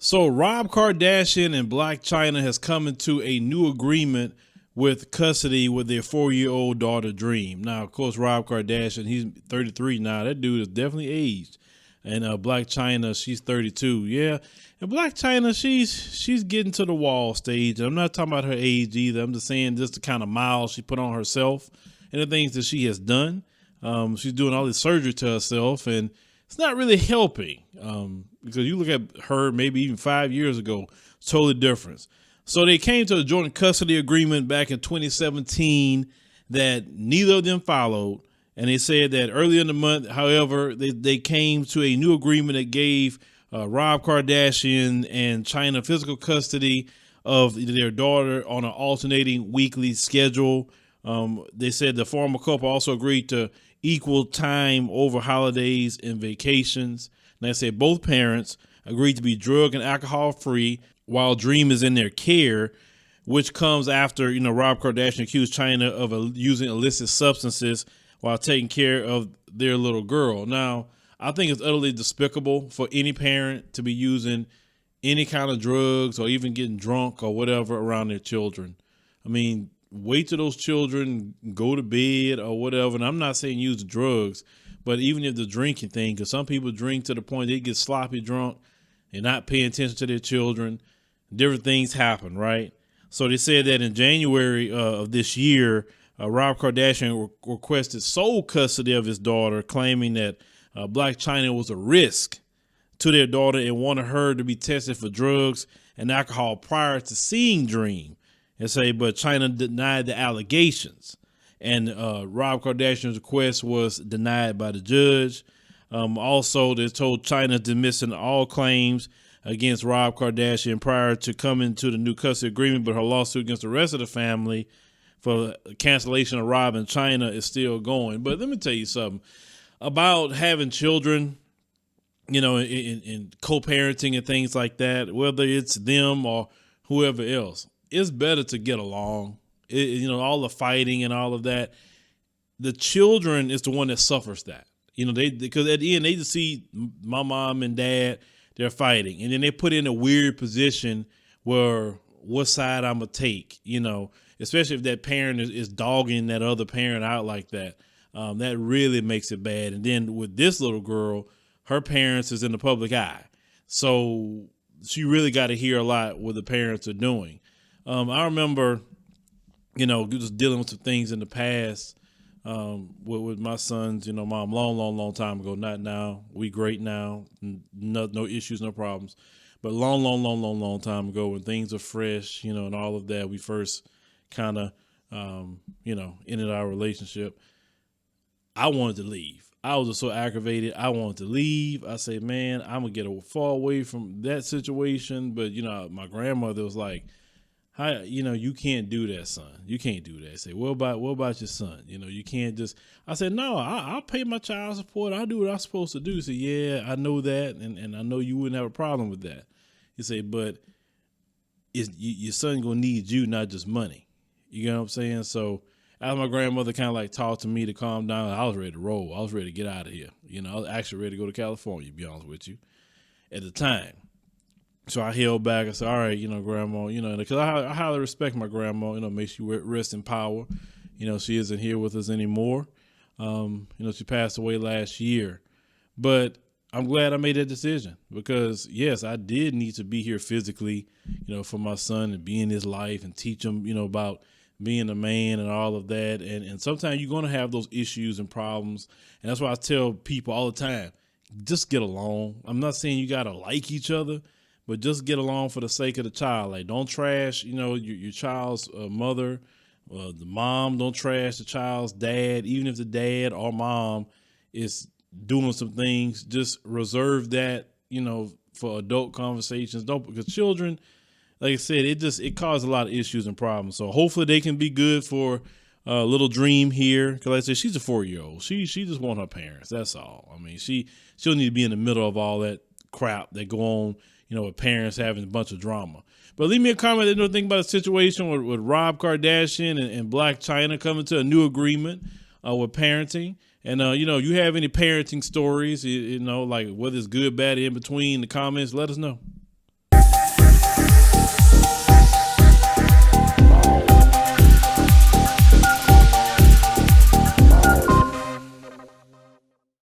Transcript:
So Rob Kardashian and Blac Chyna has come into a new agreement with custody with their 4-year-old daughter Dream. Now, of course, Rob Kardashian, he's 33 now. That dude is definitely aged. And Blac Chyna, she's 32. Yeah. And Blac Chyna, she's getting to the wall stage. I'm not talking about her age either. I'm just saying just the kind of miles she put on herself and the things that she has done. She's doing all this surgery to herself, and it's not really helping because you look at her maybe even 5 years ago, totally different. So they came to a joint custody agreement back in 2017 that neither of them followed. And they said that earlier in the month, however, they came to a new agreement that gave Rob Kardashian and Chyna physical custody of their daughter on an alternating weekly schedule. They said the former couple also agreed to equal time over holidays and vacations. And they said both parents agreed to be drug and alcohol free while Dream is in their care, which comes after, Rob Kardashian accused Chyna of using illicit substances while taking care of their little girl. Now, I think it's utterly despicable for any parent to be using any kind of drugs or even getting drunk or whatever around their children. I mean, wait till those children go to bed or whatever. And I'm not saying use the drugs, but even if the drinking thing, because some people drink to the point they get sloppy drunk and not paying attention to their children, different things happen, right? So they said that in January of this year, Rob Kardashian requested sole custody of his daughter, claiming that Blac Chyna was a risk to their daughter and wanted her to be tested for drugs and alcohol prior to seeing Dream. And say, but Chyna denied the allegations, and Rob Kardashian's request was denied by the judge. Also, they told Chyna dismissing all claims against Rob Kardashian prior to coming to the new custody agreement, but her lawsuit against the rest of the family for cancellation of Rob and Chyna is still going. But let me tell you something about having children, in co-parenting and things like that, whether it's them or whoever else. It's better to get along. All the fighting and all of that. The children is the one that suffers that. Because at the end they just see my mom and dad, they're fighting, and then they put in a weird position where what side I'm gonna take. Especially if that parent is dogging that other parent out like that. That really makes it bad. And then with this little girl, her parents is in the public eye, so she really got to hear a lot what the parents are doing. I remember, just dealing with some things in the past with my sons, mom, long time ago. Not now. We great now. No issues, no problems. But long time ago when things are fresh, and all of that, we first kind of, ended our relationship. I wanted to leave. I was just so aggravated. I wanted to leave. I said, man, I'm going to get far away from that situation. But, my grandmother was like, hi, you can't do that, son. You can't do that. I say, what about your son? You can't just. I said, no, I'll pay my child support. I'll do what I'm supposed to do. He said, yeah, I know that, and I know you wouldn't have a problem with that. He said, but your son gonna need you, not just money. You know what I'm saying? So as my grandmother kind of like talked to me to calm down, I was ready to roll. I was ready to get out of here. I was actually ready to go to California, to be honest with you, at the time. So I held back. I said, all right, grandma, because I highly respect my grandma, may she rest in power. She isn't here with us anymore. She passed away last year, but I'm glad I made that decision because yes, I did need to be here physically, for my son and be in his life and teach him, about being a man and all of that. And sometimes you're going to have those issues and problems. And that's why I tell people all the time, just get along. I'm not saying you got to like each other, but just get along for the sake of the child. Like, don't trash, your child's mother, the mom. Don't trash the child's dad. Even if the dad or mom is doing some things, just reserve that, for adult conversations. Because children, like I said, it causes a lot of issues and problems. So hopefully they can be good for little Dream here. Because like I said, she's a 4-year-old. She just want her parents. That's all. I mean, she'll need to be in the middle of all that crap that go on, with parents having a bunch of drama. But leave me a comment. Think about the situation with Rob Kardashian and Blac Chyna coming to a new agreement with parenting. And, you have any parenting stories, like whether it's good, bad, in between, the comments, let us know.